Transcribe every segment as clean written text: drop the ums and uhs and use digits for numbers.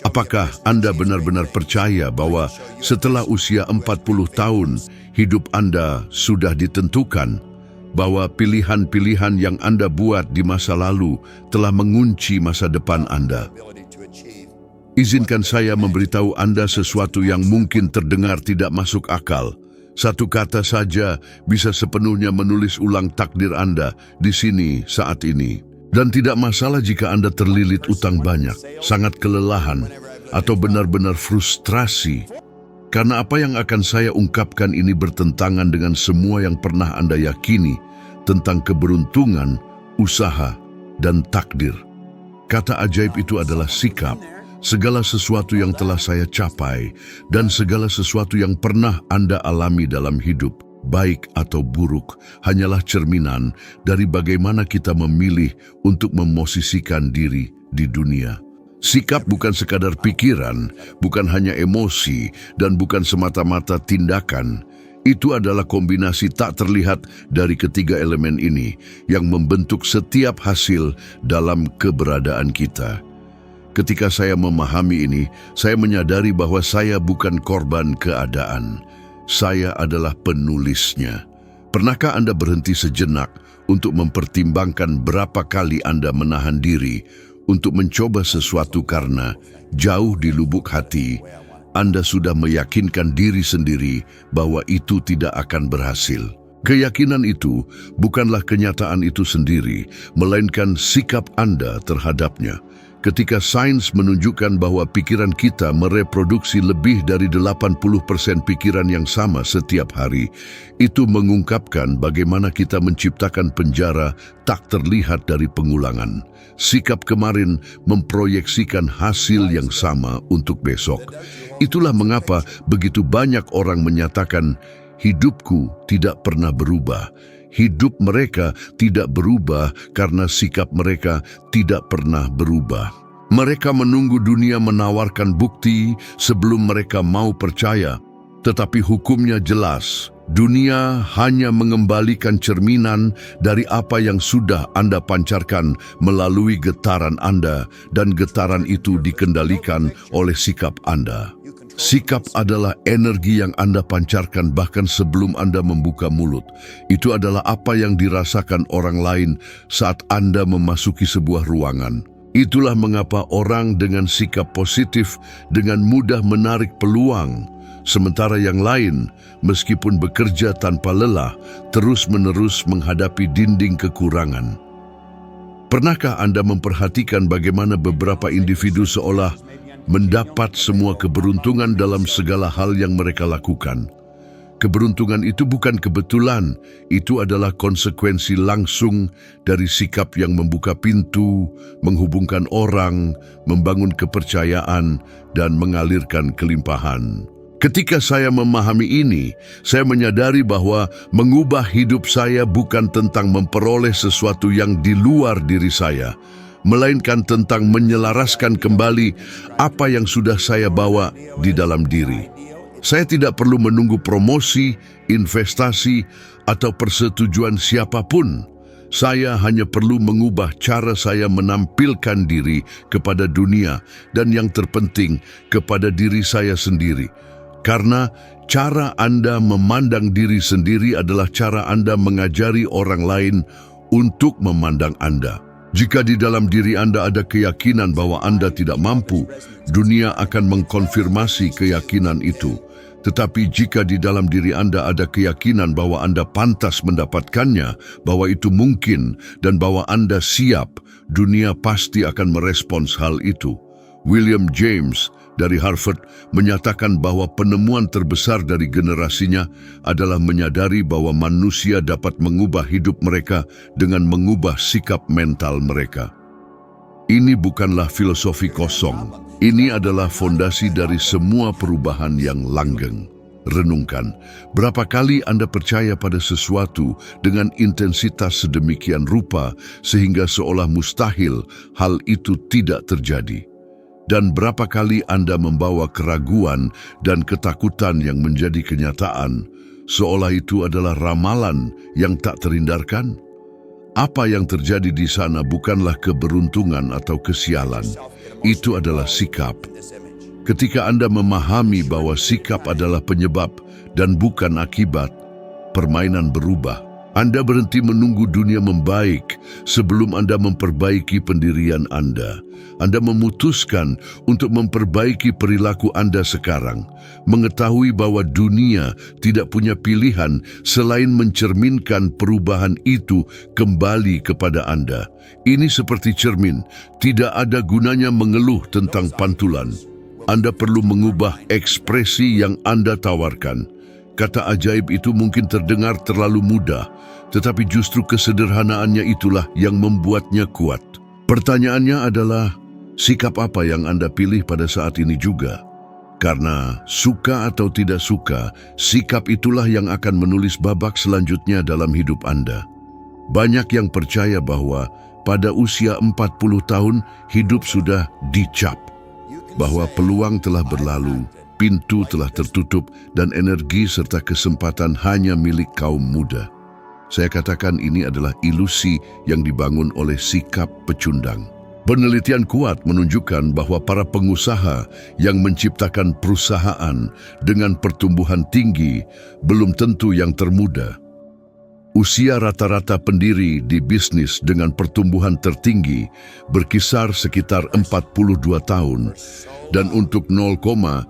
Apakah Anda benar-benar percaya bahwa setelah usia 40 tahun, hidup Anda sudah ditentukan? Bahwa pilihan-pilihan yang Anda buat di masa lalu telah mengunci masa depan Anda? Izinkan saya memberitahu Anda sesuatu yang mungkin terdengar tidak masuk akal. Satu kata saja bisa sepenuhnya menulis ulang takdir Anda di sini saat ini. Dan tidak masalah jika Anda terlilit utang banyak, sangat kelelahan, atau benar-benar frustrasi. Karena apa yang akan saya ungkapkan ini bertentangan dengan semua yang pernah Anda yakini tentang keberuntungan, usaha, dan takdir. Kata ajaib itu adalah sikap. Segala sesuatu yang telah saya capai dan segala sesuatu yang pernah Anda alami dalam hidup, baik atau buruk, hanyalah cerminan dari bagaimana kita memilih untuk memosisikan diri di dunia. Sikap bukan sekadar pikiran, bukan hanya emosi, dan bukan semata-mata tindakan. Itu adalah kombinasi tak terlihat dari ketiga elemen ini yang membentuk setiap hasil dalam keberadaan kita. Ketika saya memahami ini, saya menyadari bahwa saya bukan korban keadaan. Saya adalah penulisnya. Pernahkah Anda berhenti sejenak untuk mempertimbangkan berapa kali Anda menahan diri untuk mencoba sesuatu karena jauh di lubuk hati Anda sudah meyakinkan diri sendiri bahwa itu tidak akan berhasil? Keyakinan itu bukanlah kenyataan itu sendiri, melainkan sikap Anda terhadapnya. Ketika sains menunjukkan bahwa pikiran kita mereproduksi lebih dari 80% pikiran yang sama setiap hari, itu mengungkapkan bagaimana kita menciptakan penjara tak terlihat dari pengulangan. Sikap kemarin memproyeksikan hasil yang sama untuk besok. Itulah mengapa begitu banyak orang menyatakan, hidupku tidak pernah berubah. Hidup mereka tidak berubah karena sikap mereka tidak pernah berubah. Mereka menunggu dunia menawarkan bukti sebelum mereka mau percaya. Tetapi hukumnya jelas. Dunia hanya mengembalikan cerminan dari apa yang sudah Anda pancarkan melalui getaran Anda, dan getaran itu dikendalikan oleh sikap Anda. Sikap adalah energi yang Anda pancarkan bahkan sebelum Anda membuka mulut. Itu adalah apa yang dirasakan orang lain saat Anda memasuki sebuah ruangan. Itulah mengapa orang dengan sikap positif dengan mudah menarik peluang, sementara yang lain, meskipun bekerja tanpa lelah, terus-menerus menghadapi dinding kekurangan. Pernahkah Anda memperhatikan bagaimana beberapa individu seolah mendapat semua keberuntungan dalam segala hal yang mereka lakukan? Keberuntungan itu bukan kebetulan, itu adalah konsekuensi langsung dari sikap yang membuka pintu, menghubungkan orang, membangun kepercayaan, dan mengalirkan kelimpahan. Ketika saya memahami ini, saya menyadari bahwa mengubah hidup saya bukan tentang memperoleh sesuatu yang di luar diri saya, melainkan tentang menyelaraskan kembali apa yang sudah saya bawa di dalam diri. Saya tidak perlu menunggu promosi, investasi, atau persetujuan siapapun. Saya hanya perlu mengubah cara saya menampilkan diri kepada dunia dan yang terpenting kepada diri saya sendiri. Karena cara Anda memandang diri sendiri adalah cara Anda mengajari orang lain untuk memandang Anda. Jika di dalam diri Anda ada keyakinan bahwa Anda tidak mampu, dunia akan mengkonfirmasi keyakinan itu. Tetapi jika di dalam diri Anda ada keyakinan bahwa Anda pantas mendapatkannya, bahwa itu mungkin, dan bahwa Anda siap, dunia pasti akan merespons hal itu. William James dari Harvard menyatakan bahwa penemuan terbesar dari generasinya adalah menyadari bahwa manusia dapat mengubah hidup mereka dengan mengubah sikap mental mereka. Ini bukanlah filosofi kosong. Ini adalah fondasi dari semua perubahan yang langgeng. Renungkan, berapa kali Anda percaya pada sesuatu dengan intensitas sedemikian rupa sehingga seolah mustahil hal itu tidak terjadi? Dan berapa kali Anda membawa keraguan dan ketakutan yang menjadi kenyataan, seolah itu adalah ramalan yang tak terhindarkan? Apa yang terjadi di sana bukanlah keberuntungan atau kesialan. Itu adalah sikap. Ketika Anda memahami bahwa sikap adalah penyebab dan bukan akibat, permainan berubah. Anda berhenti menunggu dunia membaik sebelum Anda memperbaiki pendirian Anda. Anda memutuskan untuk memperbaiki perilaku Anda sekarang, mengetahui bahwa dunia tidak punya pilihan selain mencerminkan perubahan itu kembali kepada Anda. Ini seperti cermin, tidak ada gunanya mengeluh tentang pantulan. Anda perlu mengubah ekspresi yang Anda tawarkan. Kata ajaib itu mungkin terdengar terlalu mudah, tetapi justru kesederhanaannya itulah yang membuatnya kuat. Pertanyaannya adalah, sikap apa yang Anda pilih pada saat ini juga? Karena suka atau tidak suka, sikap itulah yang akan menulis babak selanjutnya dalam hidup Anda. Banyak yang percaya bahwa pada usia 40 tahun, hidup sudah dicap, bahwa peluang telah berlalu, pintu telah tertutup, dan energi serta kesempatan hanya milik kaum muda. Saya katakan ini adalah ilusi yang dibangun oleh sikap pecundang. Penelitian kuat menunjukkan bahwa para pengusaha yang menciptakan perusahaan dengan pertumbuhan tinggi belum tentu yang termuda. Usia rata-rata pendiri di bisnis dengan pertumbuhan tertinggi berkisar sekitar 42 tahun, dan untuk 0,1%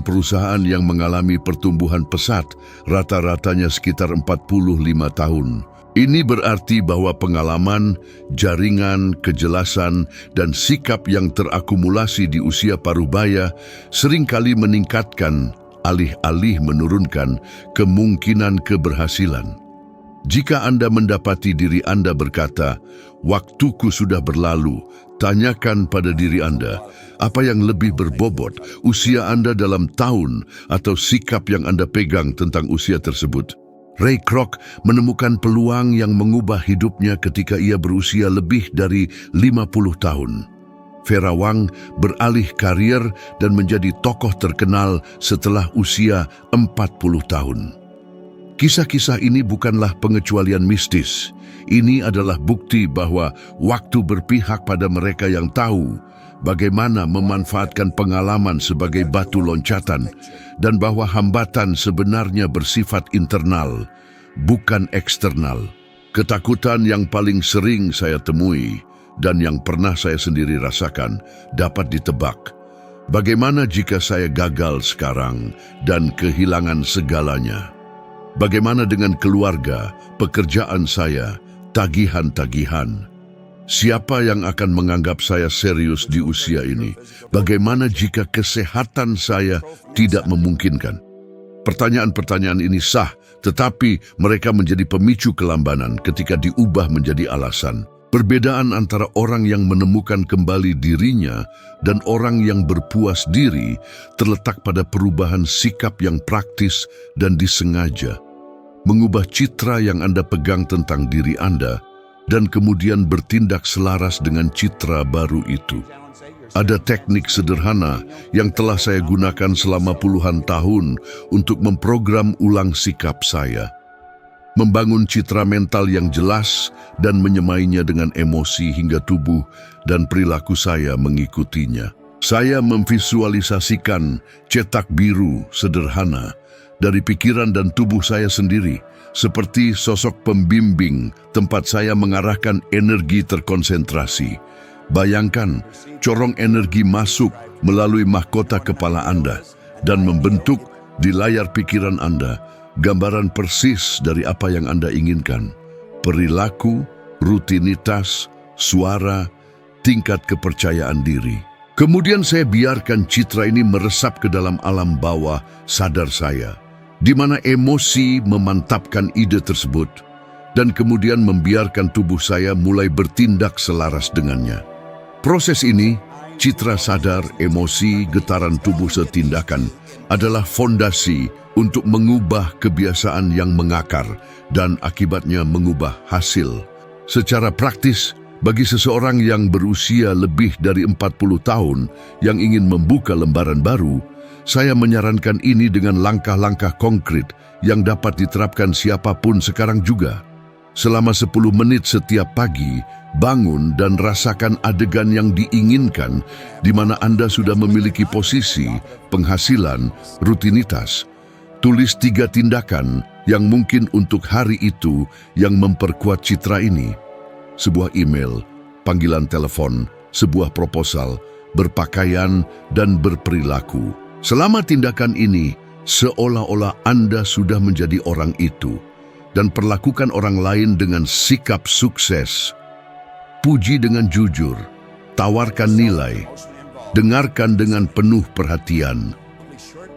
perusahaan yang mengalami pertumbuhan pesat, rata-ratanya sekitar 45 tahun. Ini berarti bahwa pengalaman, jaringan, kejelasan, dan sikap yang terakumulasi di usia parubaya seringkali meningkatkan, alih-alih menurunkan, kemungkinan keberhasilan. Jika Anda mendapati diri Anda berkata, "Waktuku sudah berlalu," tanyakan pada diri Anda, apa yang lebih berbobot, usia Anda dalam tahun atau sikap yang Anda pegang tentang usia tersebut? Ray Kroc menemukan peluang yang mengubah hidupnya ketika ia berusia lebih dari 50 tahun. Vera Wang beralih karir dan menjadi tokoh terkenal setelah usia 40 tahun. Kisah-kisah ini bukanlah pengecualian mistis. Ini adalah bukti bahwa waktu berpihak pada mereka yang tahu bagaimana memanfaatkan pengalaman sebagai batu loncatan, dan bahwa hambatan sebenarnya bersifat internal, bukan eksternal. Ketakutan yang paling sering saya temui dan yang pernah saya sendiri rasakan dapat ditebak. Bagaimana jika saya gagal sekarang dan kehilangan segalanya? Bagaimana dengan keluarga, pekerjaan saya, tagihan-tagihan? Siapa yang akan menganggap saya serius di usia ini? Bagaimana jika kesehatan saya tidak memungkinkan? Pertanyaan-pertanyaan ini sah, tetapi mereka menjadi pemicu kelambanan ketika diubah menjadi alasan. Perbedaan antara orang yang menemukan kembali dirinya dan orang yang berpuas diri terletak pada perubahan sikap yang praktis dan disengaja. Mengubah citra yang Anda pegang tentang diri Anda dan kemudian bertindak selaras dengan citra baru itu. Ada teknik sederhana yang telah saya gunakan selama puluhan tahun untuk memprogram ulang sikap saya. Membangun citra mental yang jelas dan menyemainya dengan emosi hingga tubuh dan perilaku saya mengikutinya. Saya memvisualisasikan cetak biru sederhana dari pikiran dan tubuh saya sendiri, seperti sosok pembimbing tempat saya mengarahkan energi terkonsentrasi. Bayangkan, corong energi masuk melalui mahkota kepala Anda dan membentuk di layar pikiran Anda gambaran persis dari apa yang Anda inginkan. Perilaku, rutinitas, suara, tingkat kepercayaan diri. Kemudian saya biarkan citra ini meresap ke dalam alam bawah sadar saya, di mana emosi memantapkan ide tersebut, dan kemudian membiarkan tubuh saya mulai bertindak selaras dengannya. Proses ini, citra sadar, emosi, getaran tubuh setindakan, adalah fondasi untuk mengubah kebiasaan yang mengakar dan akibatnya mengubah hasil. Secara praktis, bagi seseorang yang berusia lebih dari 40 tahun yang ingin membuka lembaran baru, saya menyarankan ini dengan langkah-langkah konkret yang dapat diterapkan siapapun sekarang juga. Selama 10 menit setiap pagi, bangun dan rasakan adegan yang diinginkan di mana Anda sudah memiliki posisi, penghasilan, rutinitas. Tulis 3 tindakan yang mungkin untuk hari itu yang memperkuat citra ini. Sebuah email, panggilan telepon, sebuah proposal, berpakaian, dan berperilaku. Selama tindakan ini, seolah-olah Anda sudah menjadi orang itu dan perlakukan orang lain dengan sikap sukses. Puji dengan jujur, tawarkan nilai, dengarkan dengan penuh perhatian.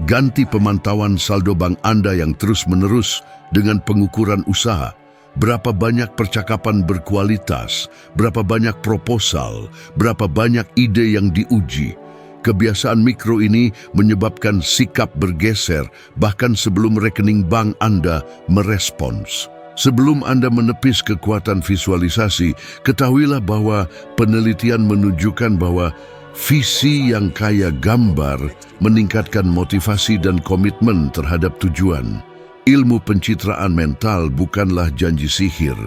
Ganti pemantauan saldo bank Anda yang terus-menerus dengan pengukuran usaha. Berapa banyak percakapan berkualitas, berapa banyak proposal, berapa banyak ide yang diuji. Kebiasaan mikro ini menyebabkan sikap bergeser bahkan sebelum rekening bank Anda merespons. Sebelum Anda menepis kekuatan visualisasi, ketahuilah bahwa penelitian menunjukkan bahwa visi yang kaya gambar meningkatkan motivasi dan komitmen terhadap tujuan. Ilmu pencitraan mental bukanlah janji sihir.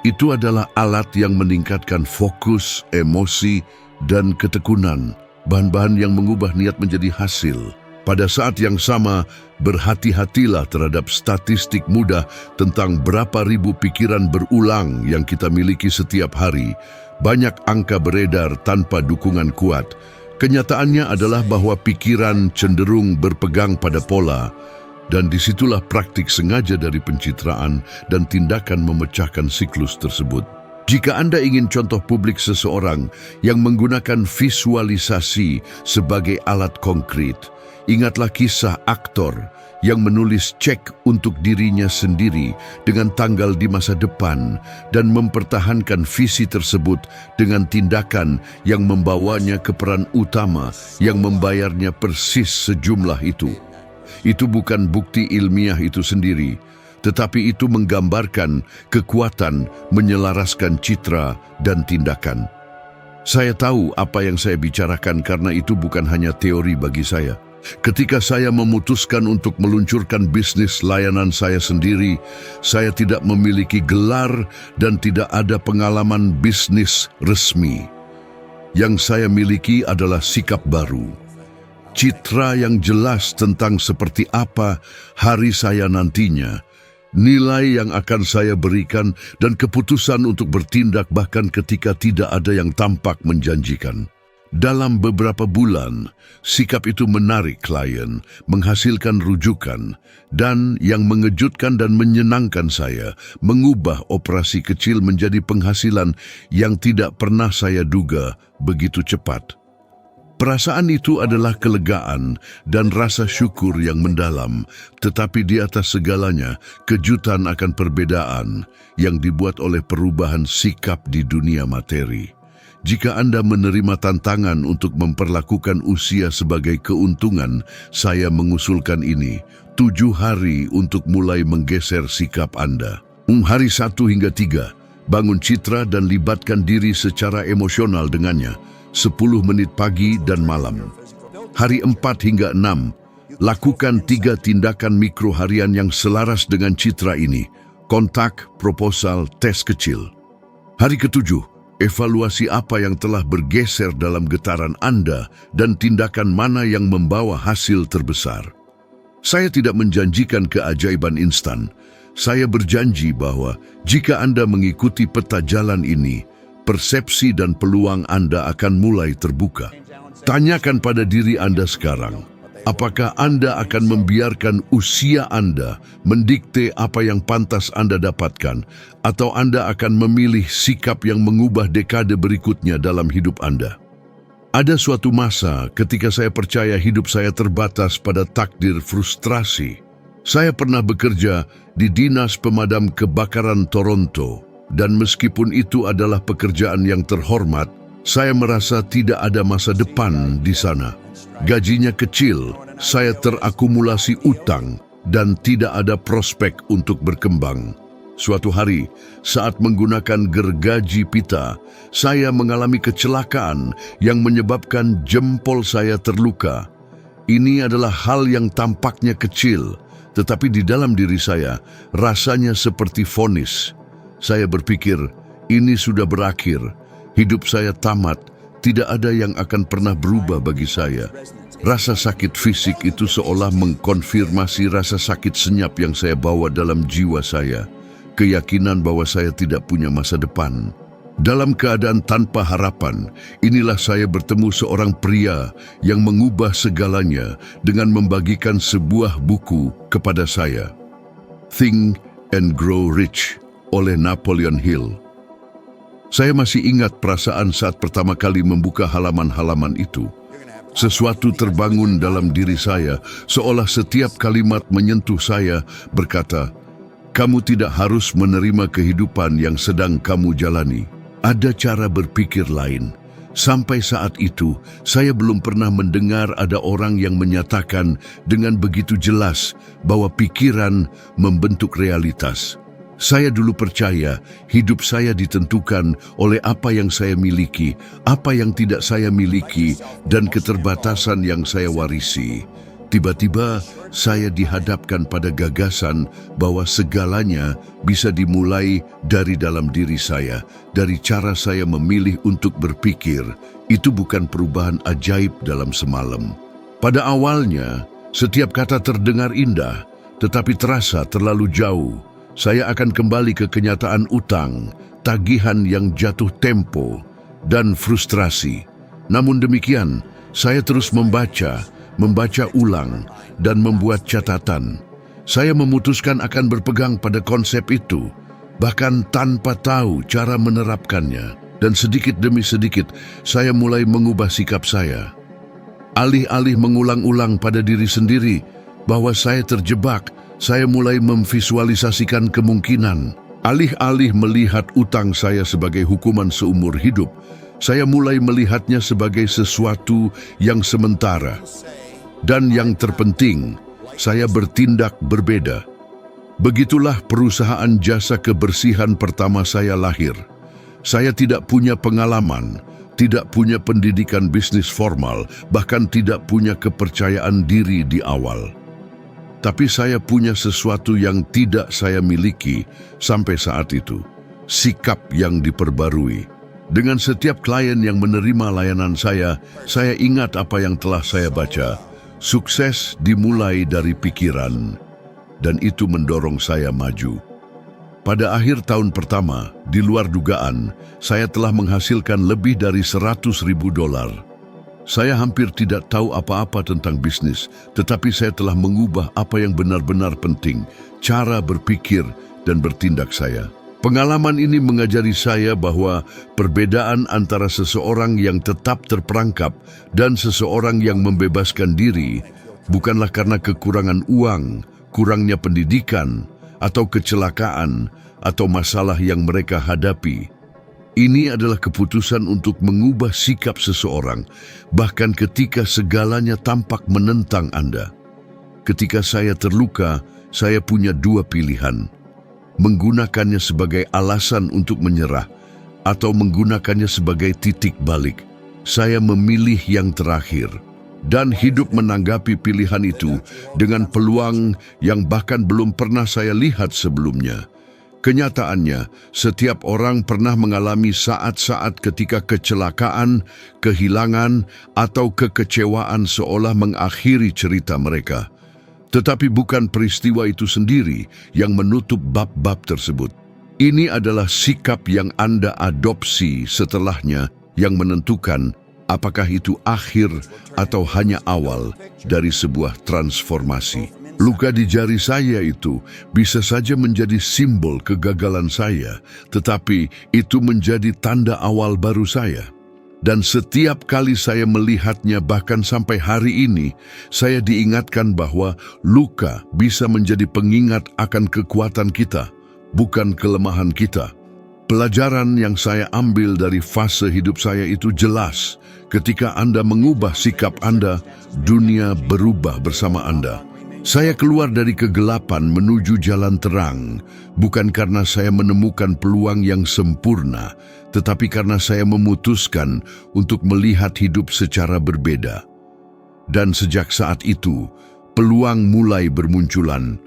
Itu adalah alat yang meningkatkan fokus, emosi, dan ketekunan. Bahan-bahan yang mengubah niat menjadi hasil. Pada saat yang sama, berhati-hatilah terhadap statistik mudah tentang berapa ribu pikiran berulang yang kita miliki setiap hari. Banyak angka beredar tanpa dukungan kuat. Kenyataannya adalah bahwa pikiran cenderung berpegang pada pola, dan disitulah praktik sengaja dari pencitraan dan tindakan memecahkan siklus tersebut. Jika Anda ingin contoh publik seseorang yang menggunakan visualisasi sebagai alat konkret, ingatlah kisah aktor yang menulis cek untuk dirinya sendiri dengan tanggal di masa depan dan mempertahankan visi tersebut dengan tindakan yang membawanya ke peran utama yang membayarnya persis sejumlah itu. Itu bukan bukti ilmiah itu sendiri, tetapi itu menggambarkan kekuatan menyelaraskan citra dan tindakan. Saya tahu apa yang saya bicarakan karena itu bukan hanya teori bagi saya. Ketika saya memutuskan untuk meluncurkan bisnis layanan saya sendiri, saya tidak memiliki gelar dan tidak ada pengalaman bisnis resmi. Yang saya miliki adalah sikap baru. Citra yang jelas tentang seperti apa hari saya nantinya, nilai yang akan saya berikan, dan keputusan untuk bertindak bahkan ketika tidak ada yang tampak menjanjikan. Dalam beberapa bulan, sikap itu menarik klien, menghasilkan rujukan, dan yang mengejutkan dan menyenangkan saya, mengubah operasi kecil menjadi penghasilan yang tidak pernah saya duga begitu cepat. Perasaan itu adalah kelegaan dan rasa syukur yang mendalam, tetapi di atas segalanya, kejutan akan perbedaan yang dibuat oleh perubahan sikap di dunia materi. Jika Anda menerima tantangan untuk memperlakukan usia sebagai keuntungan, saya mengusulkan ini, 7 hari untuk mulai menggeser sikap Anda. Hari 1 hingga 3, bangun citra dan libatkan diri secara emosional dengannya. 10 menit pagi dan malam. Hari 4 hingga 6, lakukan 3 tindakan mikro harian yang selaras dengan citra ini. Kontak, proposal, tes kecil. Hari ke-7, evaluasi apa yang telah bergeser dalam getaran Anda dan tindakan mana yang membawa hasil terbesar. Saya tidak menjanjikan keajaiban instan. Saya berjanji bahwa jika Anda mengikuti peta jalan ini, persepsi dan peluang Anda akan mulai terbuka. Tanyakan pada diri Anda sekarang, apakah Anda akan membiarkan usia Anda mendikte apa yang pantas Anda dapatkan, atau Anda akan memilih sikap yang mengubah dekade berikutnya dalam hidup Anda? Ada suatu masa ketika saya percaya hidup saya terbatas pada takdir frustrasi. Saya pernah bekerja di Dinas Pemadam Kebakaran Toronto, dan meskipun itu adalah pekerjaan yang terhormat, saya merasa tidak ada masa depan di sana. Gajinya kecil, saya terakumulasi utang, dan tidak ada prospek untuk berkembang. Suatu hari, saat menggunakan gergaji pita, saya mengalami kecelakaan yang menyebabkan jempol saya terluka. Ini adalah hal yang tampaknya kecil, tetapi di dalam diri saya, rasanya seperti vonis. Saya berpikir, ini sudah berakhir. Hidup saya tamat. Tidak ada yang akan pernah berubah bagi saya. Rasa sakit fisik itu seolah mengkonfirmasi rasa sakit senyap yang saya bawa dalam jiwa saya. Keyakinan bahwa saya tidak punya masa depan. Dalam keadaan tanpa harapan, inilah saya bertemu seorang pria yang mengubah segalanya dengan membagikan sebuah buku kepada saya. Think and Grow Rich oleh Napoleon Hill. Saya masih ingat perasaan saat pertama kali membuka halaman-halaman itu. Sesuatu terbangun dalam diri saya, seolah setiap kalimat menyentuh saya, berkata, "Kamu tidak harus menerima kehidupan yang sedang kamu jalani. Ada cara berpikir lain." Sampai saat itu, saya belum pernah mendengar ada orang yang menyatakan dengan begitu jelas bahwa pikiran membentuk realitas. Saya dulu percaya hidup saya ditentukan oleh apa yang saya miliki, apa yang tidak saya miliki, dan keterbatasan yang saya warisi. Tiba-tiba saya dihadapkan pada gagasan bahwa segalanya bisa dimulai dari dalam diri saya, dari cara saya memilih untuk berpikir. Itu bukan perubahan ajaib dalam semalam. Pada awalnya, setiap kata terdengar indah, tetapi terasa terlalu jauh. Saya akan kembali ke kenyataan utang, tagihan yang jatuh tempo, dan frustrasi. Namun demikian, saya terus membaca ulang, dan membuat catatan. Saya memutuskan akan berpegang pada konsep itu, bahkan tanpa tahu cara menerapkannya. Dan sedikit demi sedikit, saya mulai mengubah sikap saya. Alih-alih mengulang-ulang pada diri sendiri bahwa saya terjebak, saya mulai memvisualisasikan kemungkinan. Alih-alih melihat utang saya sebagai hukuman seumur hidup, saya mulai melihatnya sebagai sesuatu yang sementara. Dan yang terpenting, saya bertindak berbeda. Begitulah perusahaan jasa kebersihan pertama saya lahir. Saya tidak punya pengalaman, tidak punya pendidikan bisnis formal, bahkan tidak punya kepercayaan diri di awal. Tapi saya punya sesuatu yang tidak saya miliki sampai saat itu, sikap yang diperbarui. Dengan setiap klien yang menerima layanan saya ingat apa yang telah saya baca. Sukses dimulai dari pikiran, dan itu mendorong saya maju. Pada akhir tahun pertama, di luar dugaan, saya telah menghasilkan lebih dari $100.000. Saya hampir tidak tahu apa-apa tentang bisnis, tetapi saya telah mengubah apa yang benar-benar penting, cara berpikir dan bertindak saya. Pengalaman ini mengajari saya bahwa perbedaan antara seseorang yang tetap terperangkap dan seseorang yang membebaskan diri bukanlah karena kekurangan uang, kurangnya pendidikan, atau kecelakaan, atau masalah yang mereka hadapi. Ini adalah keputusan untuk mengubah sikap seseorang, bahkan ketika segalanya tampak menentang Anda. Ketika saya terluka, saya punya dua pilihan. Menggunakannya sebagai alasan untuk menyerah, atau menggunakannya sebagai titik balik. Saya memilih yang terakhir, dan hidup menanggapi pilihan itu dengan peluang yang bahkan belum pernah saya lihat sebelumnya. Kenyataannya, setiap orang pernah mengalami saat-saat ketika kecelakaan, kehilangan, atau kekecewaan seolah mengakhiri cerita mereka. Tetapi bukan peristiwa itu sendiri yang menutup bab-bab tersebut. Ini adalah sikap yang Anda adopsi setelahnya yang menentukan apakah itu akhir atau hanya awal dari sebuah transformasi. Luka di jari saya itu bisa saja menjadi simbol kegagalan saya, tetapi itu menjadi tanda awal baru saya. Dan setiap kali saya melihatnya, bahkan sampai hari ini, saya diingatkan bahwa luka bisa menjadi pengingat akan kekuatan kita, bukan kelemahan kita. Pelajaran yang saya ambil dari fase hidup saya itu jelas. Ketika Anda mengubah sikap Anda, dunia berubah bersama Anda. Saya keluar dari kegelapan menuju jalan terang, bukan karena saya menemukan peluang yang sempurna, tetapi karena saya memutuskan untuk melihat hidup secara berbeda. Dan sejak saat itu, peluang mulai bermunculan.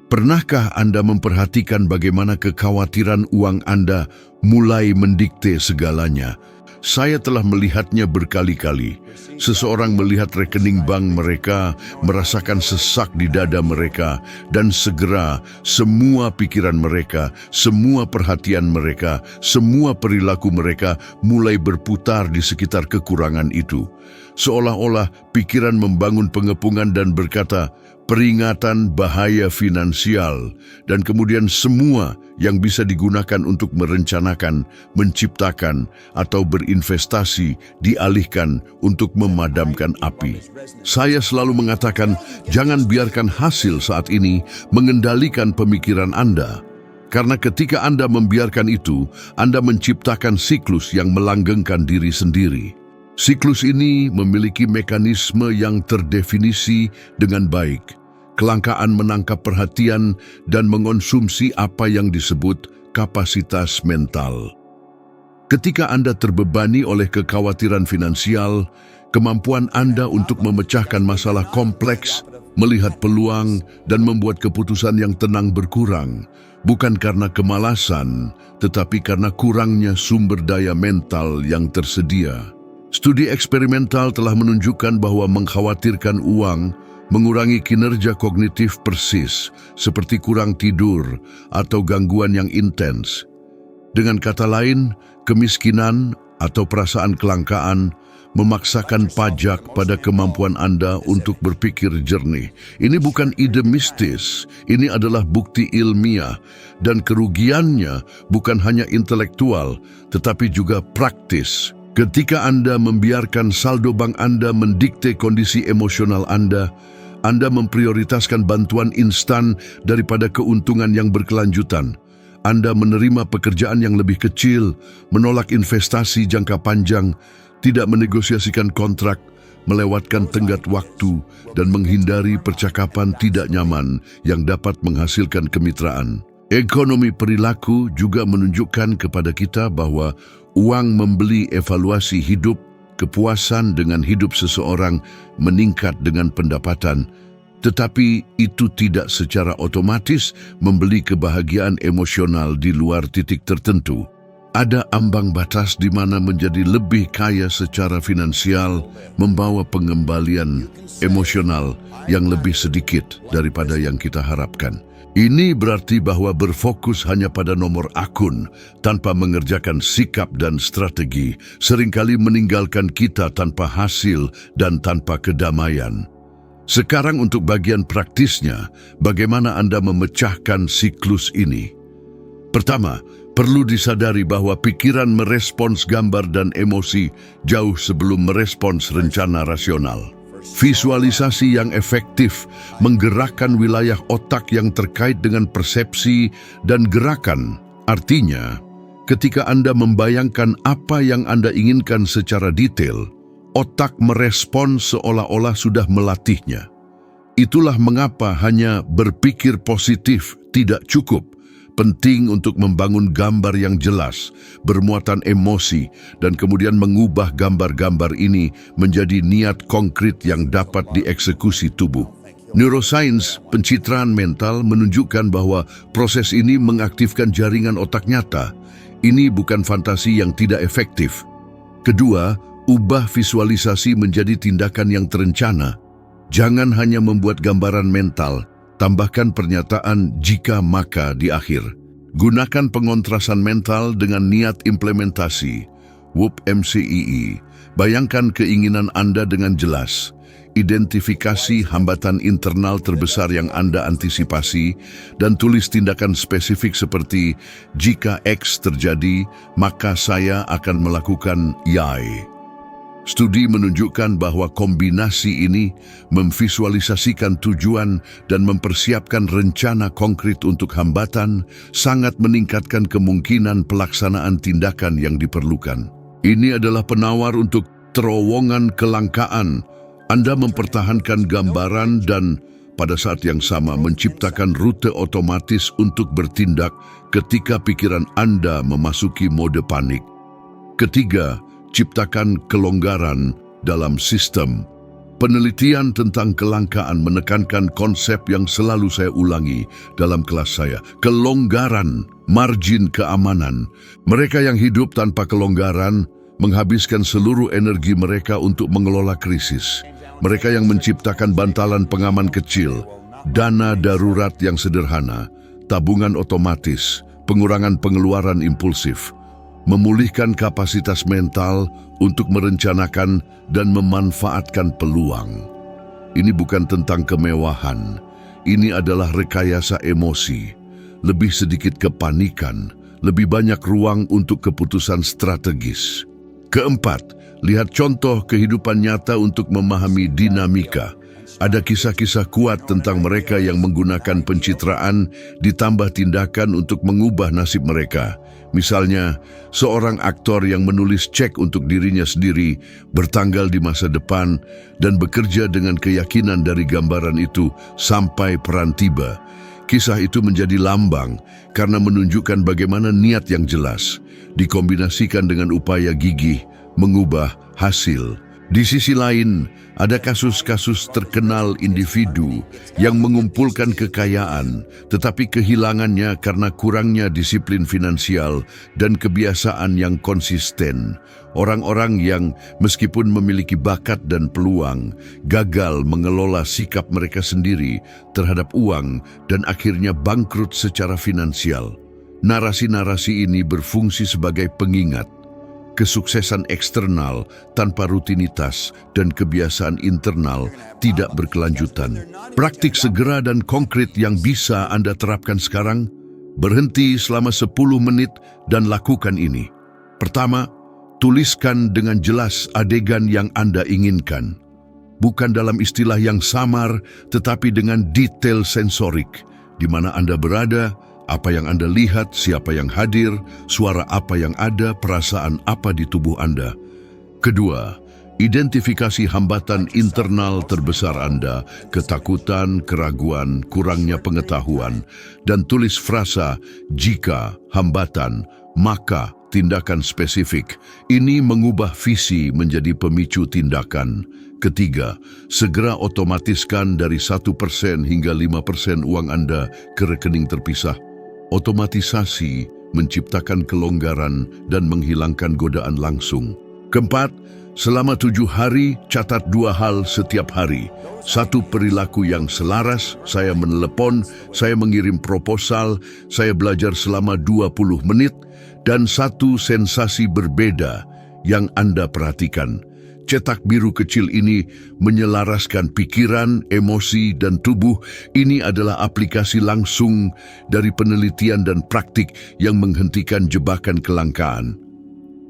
Pernahkah Anda memperhatikan bagaimana kekhawatiran uang Anda mulai mendikte segalanya? Saya telah melihatnya berkali-kali. Seseorang melihat rekening bank mereka, merasakan sesak di dada mereka, dan segera semua pikiran mereka, semua perhatian mereka, semua perilaku mereka mulai berputar di sekitar kekurangan itu. Seolah-olah pikiran membangun pengepungan dan berkata, peringatan bahaya finansial, dan kemudian semua yang bisa digunakan untuk merencanakan, menciptakan, atau berinvestasi dialihkan untuk memadamkan api. Saya selalu mengatakan, jangan biarkan hasil saat ini mengendalikan pemikiran Anda. Karena ketika Anda membiarkan itu, Anda menciptakan siklus yang melanggengkan diri sendiri. Siklus ini memiliki mekanisme yang terdefinisi dengan baik. Kelangkaan menangkap perhatian dan mengonsumsi apa yang disebut kapasitas mental. Ketika Anda terbebani oleh kekhawatiran finansial, kemampuan Anda untuk memecahkan masalah kompleks, melihat peluang, dan membuat keputusan yang tenang berkurang, bukan karena kemalasan, tetapi karena kurangnya sumber daya mental yang tersedia. Studi eksperimental telah menunjukkan bahwa mengkhawatirkan uang mengurangi kinerja kognitif persis, seperti kurang tidur atau gangguan yang intens. Dengan kata lain, kemiskinan atau perasaan kelangkaan memaksakan pajak pada kemampuan Anda untuk berpikir jernih. Ini bukan ide mistis, ini adalah bukti ilmiah, dan kerugiannya bukan hanya intelektual, tetapi juga praktis. Ketika Anda membiarkan saldo bank Anda mendikte kondisi emosional Anda memprioritaskan bantuan instan daripada keuntungan yang berkelanjutan. Anda menerima pekerjaan yang lebih kecil, menolak investasi jangka panjang, tidak menegosiasikan kontrak, melewatkan tenggat waktu, dan menghindari percakapan tidak nyaman yang dapat menghasilkan kemitraan. Ekonomi perilaku juga menunjukkan kepada kita bahwa uang membeli evaluasi hidup, kepuasan dengan hidup seseorang meningkat dengan pendapatan, tetapi itu tidak secara otomatis membeli kebahagiaan emosional di luar titik tertentu. Ada ambang batas di mana menjadi lebih kaya secara finansial membawa pengembalian emosional yang lebih sedikit daripada yang kita harapkan. Ini berarti bahwa berfokus hanya pada nomor akun tanpa mengerjakan sikap dan strategi seringkali meninggalkan kita tanpa hasil dan tanpa kedamaian. Sekarang untuk bagian praktisnya, bagaimana Anda memecahkan siklus ini? Pertama, perlu disadari bahwa pikiran merespons gambar dan emosi jauh sebelum merespons rencana rasional. Visualisasi yang efektif menggerakkan wilayah otak yang terkait dengan persepsi dan gerakan. Artinya, ketika Anda membayangkan apa yang Anda inginkan secara detail, otak merespon seolah-olah sudah melatihnya. Itulah mengapa hanya berpikir positif tidak cukup. Penting untuk membangun gambar yang jelas, bermuatan emosi, dan kemudian mengubah gambar-gambar ini menjadi niat konkret yang dapat dieksekusi tubuh. Neuroscience, pencitraan mental, menunjukkan bahwa proses ini mengaktifkan jaringan otak nyata. Ini bukan fantasi yang tidak efektif. Kedua, ubah visualisasi menjadi tindakan yang terencana. Jangan hanya membuat gambaran mental, tambahkan pernyataan jika maka di akhir. Gunakan pengontrasan mental dengan niat implementasi. WUP MCII. Bayangkan keinginan Anda dengan jelas. Identifikasi hambatan internal terbesar yang Anda antisipasi dan tulis tindakan spesifik seperti jika X terjadi, maka saya akan melakukan Y. Studi menunjukkan bahwa kombinasi ini memvisualisasikan tujuan dan mempersiapkan rencana konkret untuk hambatan sangat meningkatkan kemungkinan pelaksanaan tindakan yang diperlukan. Ini adalah penawar untuk terowongan kelangkaan. Anda mempertahankan gambaran dan pada saat yang sama menciptakan rute otomatis untuk bertindak ketika pikiran Anda memasuki mode panik. Ketiga, ciptakan kelonggaran dalam sistem. Penelitian tentang kelangkaan menekankan konsep yang selalu saya ulangi dalam kelas saya, kelonggaran, margin keamanan. Mereka yang hidup tanpa kelonggaran menghabiskan seluruh energi mereka untuk mengelola krisis. Mereka yang menciptakan bantalan pengaman kecil, dana darurat yang sederhana, tabungan otomatis, pengurangan pengeluaran impulsif, memulihkan kapasitas mental untuk merencanakan dan memanfaatkan peluang. Ini bukan tentang kemewahan, ini adalah rekayasa emosi, lebih sedikit kepanikan, lebih banyak ruang untuk keputusan strategis. Keempat, lihat contoh kehidupan nyata untuk memahami dinamika. Ada kisah-kisah kuat tentang mereka yang menggunakan pencitraan ditambah tindakan untuk mengubah nasib mereka. Misalnya, seorang aktor yang menulis cek untuk dirinya sendiri, bertanggal di masa depan, dan bekerja dengan keyakinan dari gambaran itu sampai peran tiba. Kisah itu menjadi lambang karena menunjukkan bagaimana niat yang jelas dikombinasikan dengan upaya gigih mengubah hasil. Di sisi lain, ada kasus-kasus terkenal individu yang mengumpulkan kekayaan, tetapi kehilangannya karena kurangnya disiplin finansial dan kebiasaan yang konsisten. Orang-orang yang meskipun memiliki bakat dan peluang, gagal mengelola sikap mereka sendiri terhadap uang dan akhirnya bangkrut secara finansial. Narasi-narasi ini berfungsi sebagai pengingat. Kesuksesan eksternal tanpa rutinitas dan kebiasaan internal tidak berkelanjutan. Praktik segera dan konkret yang bisa Anda terapkan sekarang, berhenti selama 10 menit dan lakukan ini. Pertama, tuliskan dengan jelas adegan yang Anda inginkan. Bukan dalam istilah yang samar, tetapi dengan detail sensorik, di mana Anda berada, apa yang Anda lihat, siapa yang hadir, suara apa yang ada, perasaan apa di tubuh Anda. Kedua, identifikasi hambatan internal terbesar Anda, ketakutan, keraguan, kurangnya pengetahuan, dan tulis frasa jika, hambatan, maka, tindakan spesifik. Ini mengubah visi menjadi pemicu tindakan. Ketiga, segera otomatiskan dari 1% hingga 5% uang Anda ke rekening terpisah. Otomatisasi menciptakan kelonggaran dan menghilangkan godaan langsung. Keempat, selama 7 hari, catat 2 hal setiap hari. 1 perilaku yang selaras, saya menelepon, saya mengirim proposal, saya belajar selama 20 menit, dan 1 sensasi berbeda yang Anda perhatikan. Cetak biru kecil ini menyelaraskan pikiran, emosi, dan tubuh. Ini adalah aplikasi langsung dari penelitian dan praktik yang menghentikan jebakan kelangkaan.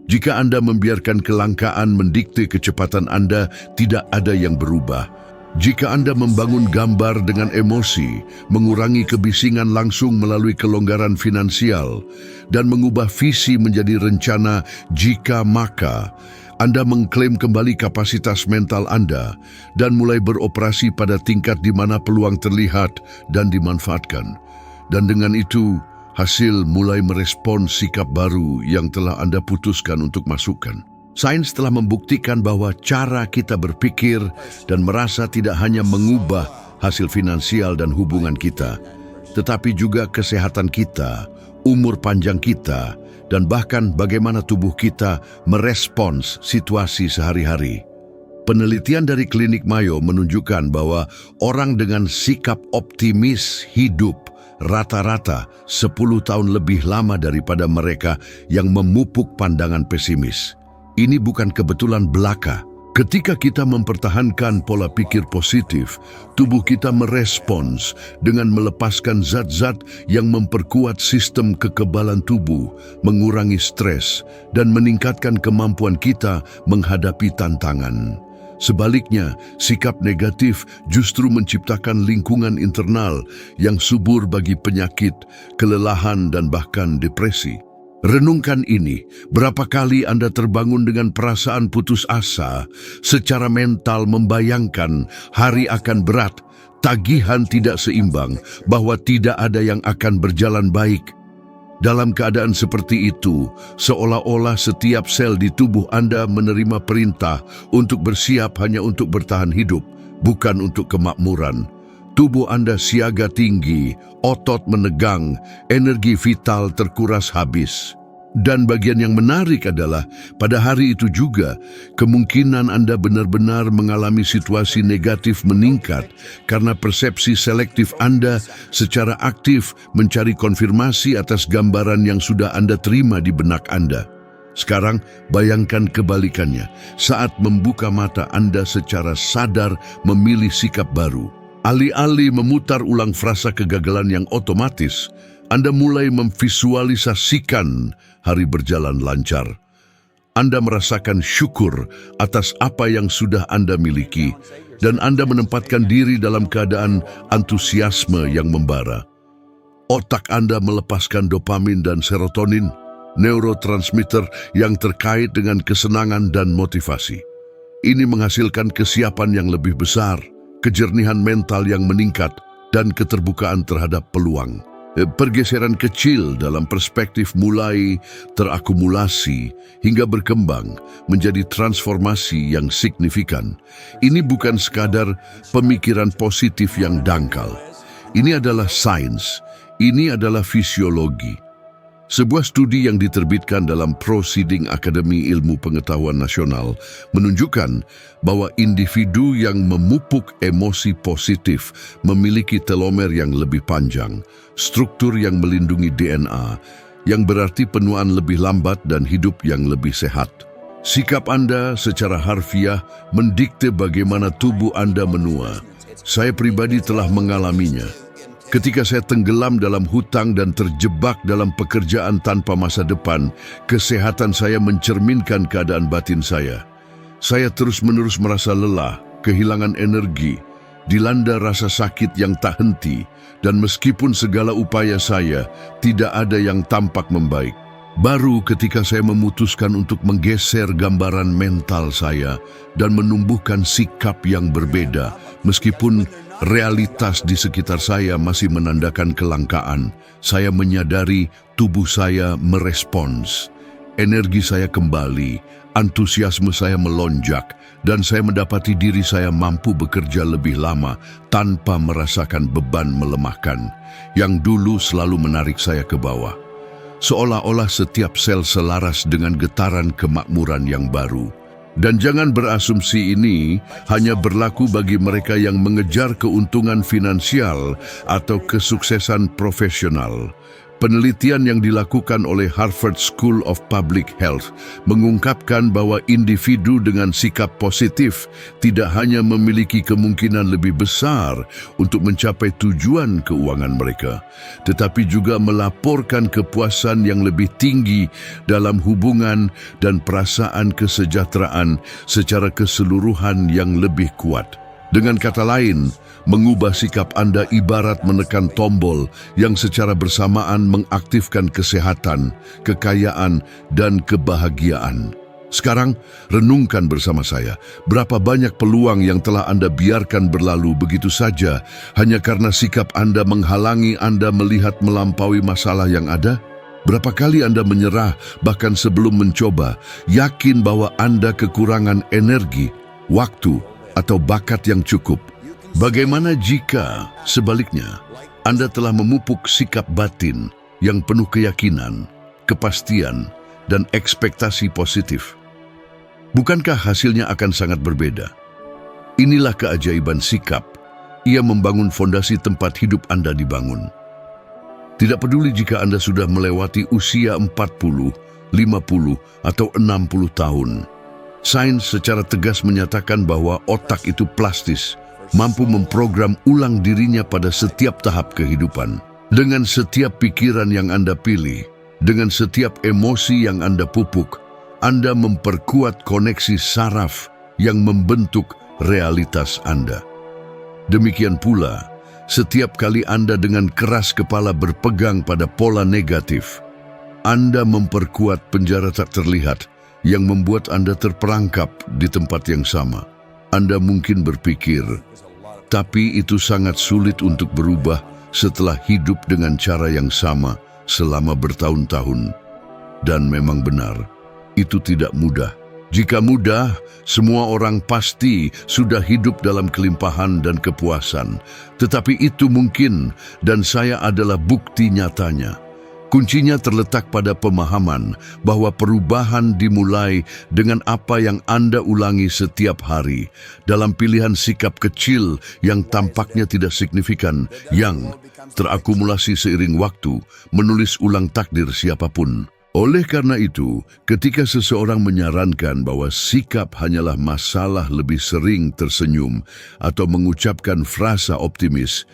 Jika Anda membiarkan kelangkaan mendikte kecepatan Anda, tidak ada yang berubah. Jika Anda membangun gambar dengan emosi, mengurangi kebisingan langsung melalui kelonggaran finansial, dan mengubah visi menjadi rencana jika maka, Anda mengklaim kembali kapasitas mental Anda dan mulai beroperasi pada tingkat di mana peluang terlihat dan dimanfaatkan. Dan dengan itu, hasil mulai merespon sikap baru yang telah Anda putuskan untuk masukkan. Sains telah membuktikan bahwa cara kita berpikir dan merasa tidak hanya mengubah hasil finansial dan hubungan kita, tetapi juga kesehatan kita, umur panjang kita, dan bahkan bagaimana tubuh kita merespons situasi sehari-hari. Penelitian dari Klinik Mayo menunjukkan bahwa orang dengan sikap optimis hidup rata-rata 10 tahun lebih lama daripada mereka yang memupuk pandangan pesimis. Ini bukan kebetulan belaka. Ketika kita mempertahankan pola pikir positif, tubuh kita merespons dengan melepaskan zat-zat yang memperkuat sistem kekebalan tubuh, mengurangi stres, dan meningkatkan kemampuan kita menghadapi tantangan. Sebaliknya, sikap negatif justru menciptakan lingkungan internal yang subur bagi penyakit, kelelahan, dan bahkan depresi. Renungkan ini, berapa kali Anda terbangun dengan perasaan putus asa, secara mental membayangkan hari akan berat, tagihan tidak seimbang, bahwa tidak ada yang akan berjalan baik. Dalam keadaan seperti itu, seolah-olah setiap sel di tubuh Anda menerima perintah untuk bersiap hanya untuk bertahan hidup, bukan untuk kemakmuran. Tubuh Anda siaga tinggi, otot menegang, energi vital terkuras habis. Dan bagian yang menarik adalah, pada hari itu juga, kemungkinan Anda benar-benar mengalami situasi negatif meningkat karena persepsi selektif Anda secara aktif mencari konfirmasi atas gambaran yang sudah Anda terima di benak Anda. Sekarang, bayangkan kebalikannya. Saat membuka mata Anda secara sadar memilih sikap baru. Alih-alih memutar ulang frasa kegagalan yang otomatis, Anda mulai memvisualisasikan hari berjalan lancar. Anda merasakan syukur atas apa yang sudah Anda miliki, dan Anda menempatkan diri dalam keadaan antusiasme yang membara. Otak Anda melepaskan dopamin dan serotonin, neurotransmitter yang terkait dengan kesenangan dan motivasi. Ini menghasilkan kesiapan yang lebih besar, kejernihan mental yang meningkat, dan keterbukaan terhadap peluang. Pergeseran kecil dalam perspektif mulai terakumulasi hingga berkembang menjadi transformasi yang signifikan. Ini bukan sekadar pemikiran positif yang dangkal. Ini adalah sains, ini adalah fisiologi. Sebuah studi yang diterbitkan dalam Proceeding Akademi Ilmu Pengetahuan Nasional menunjukkan bahwa individu yang memupuk emosi positif memiliki telomer yang lebih panjang, struktur yang melindungi DNA, yang berarti penuaan lebih lambat dan hidup yang lebih sehat. Sikap Anda secara harfiah mendikte bagaimana tubuh Anda menua. Saya pribadi telah mengalaminya. Ketika saya tenggelam dalam hutang dan terjebak dalam pekerjaan tanpa masa depan, kesehatan saya mencerminkan keadaan batin saya. Saya terus-menerus merasa lelah, kehilangan energi, dilanda rasa sakit yang tak henti, dan meskipun segala upaya saya, tidak ada yang tampak membaik. Baru ketika saya memutuskan untuk menggeser gambaran mental saya dan menumbuhkan sikap yang berbeda, meskipun realitas di sekitar saya masih menandakan kelangkaan, saya menyadari tubuh saya merespons. Energi saya kembali, antusiasme saya melonjak, dan saya mendapati diri saya mampu bekerja lebih lama tanpa merasakan beban melemahkan, yang dulu selalu menarik saya ke bawah. Seolah-olah setiap sel selaras dengan getaran kemakmuran yang baru. Dan jangan berasumsi ini hanya berlaku bagi mereka yang mengejar keuntungan finansial atau kesuksesan profesional. Penelitian yang dilakukan oleh Harvard School of Public Health mengungkapkan bahwa individu dengan sikap positif tidak hanya memiliki kemungkinan lebih besar untuk mencapai tujuan keuangan mereka, tetapi juga melaporkan kepuasan yang lebih tinggi dalam hubungan dan perasaan kesejahteraan secara keseluruhan yang lebih kuat. Dengan kata lain, mengubah sikap Anda ibarat menekan tombol yang secara bersamaan mengaktifkan kesehatan, kekayaan, dan kebahagiaan. Sekarang, renungkan bersama saya, berapa banyak peluang yang telah Anda biarkan berlalu begitu saja hanya karena sikap Anda menghalangi Anda melihat melampaui masalah yang ada? Berapa kali Anda menyerah bahkan sebelum mencoba, yakin bahwa Anda kekurangan energi, waktu, atau bakat yang cukup? Bagaimana jika, sebaliknya, Anda telah memupuk sikap batin yang penuh keyakinan, kepastian, dan ekspektasi positif? Bukankah hasilnya akan sangat berbeda? Inilah keajaiban sikap. Ia membangun fondasi tempat hidup Anda dibangun. Tidak peduli jika Anda sudah melewati usia 40, 50, atau 60 tahun. Sains secara tegas menyatakan bahwa otak itu plastis, mampu memprogram ulang dirinya pada setiap tahap kehidupan. Dengan setiap pikiran yang Anda pilih, dengan setiap emosi yang Anda pupuk, Anda memperkuat koneksi saraf yang membentuk realitas Anda. Demikian pula, setiap kali Anda dengan keras kepala berpegang pada pola negatif, Anda memperkuat penjara tak terlihat yang membuat Anda terperangkap di tempat yang sama. Anda mungkin berpikir, tapi itu sangat sulit untuk berubah setelah hidup dengan cara yang sama selama bertahun-tahun. Dan memang benar, itu tidak mudah. Jika mudah, semua orang pasti sudah hidup dalam kelimpahan dan kepuasan. Tetapi itu mungkin, dan saya adalah bukti nyatanya. Kuncinya terletak pada pemahaman bahwa perubahan dimulai dengan apa yang Anda ulangi setiap hari, dalam pilihan sikap kecil yang tampaknya tidak signifikan, yang terakumulasi seiring waktu, menulis ulang takdir siapapun. Oleh karena itu, ketika seseorang menyarankan bahwa sikap hanyalah masalah lebih sering tersenyum atau mengucapkan frasa optimis,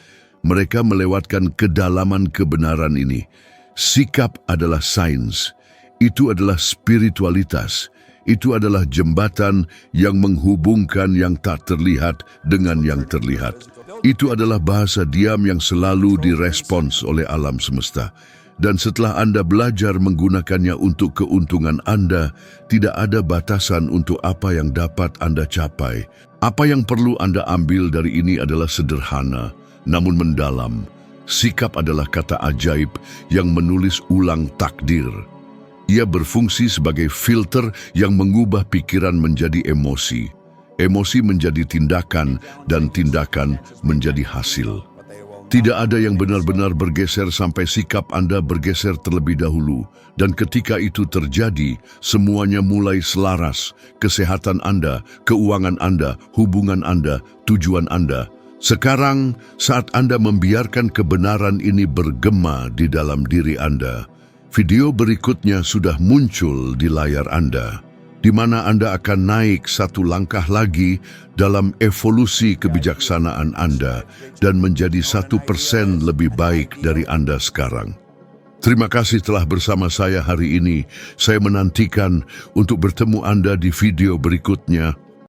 mereka melewatkan kedalaman kebenaran ini. Sikap adalah sains, itu adalah spiritualitas, itu adalah jembatan yang menghubungkan yang tak terlihat dengan yang terlihat. Itu adalah bahasa diam yang selalu direspons oleh alam semesta. Dan setelah Anda belajar menggunakannya untuk keuntungan Anda, tidak ada batasan untuk apa yang dapat Anda capai. Apa yang perlu Anda ambil dari ini adalah sederhana, namun mendalam. Sikap adalah kata ajaib yang menulis ulang takdir. Ia berfungsi sebagai filter yang mengubah pikiran menjadi emosi. Emosi menjadi tindakan dan tindakan menjadi hasil. Tidak ada yang benar-benar bergeser sampai sikap Anda bergeser terlebih dahulu. Dan ketika itu terjadi, semuanya mulai selaras. Kesehatan Anda, keuangan Anda, hubungan Anda, tujuan Anda. Sekarang, saat Anda membiarkan kebenaran ini bergema di dalam diri Anda, video berikutnya sudah muncul di layar Anda, di mana Anda akan naik satu langkah lagi dalam evolusi kebijaksanaan Anda dan menjadi 1% lebih baik dari Anda sekarang. Terima kasih telah bersama saya hari ini. Saya menantikan untuk bertemu Anda di video berikutnya.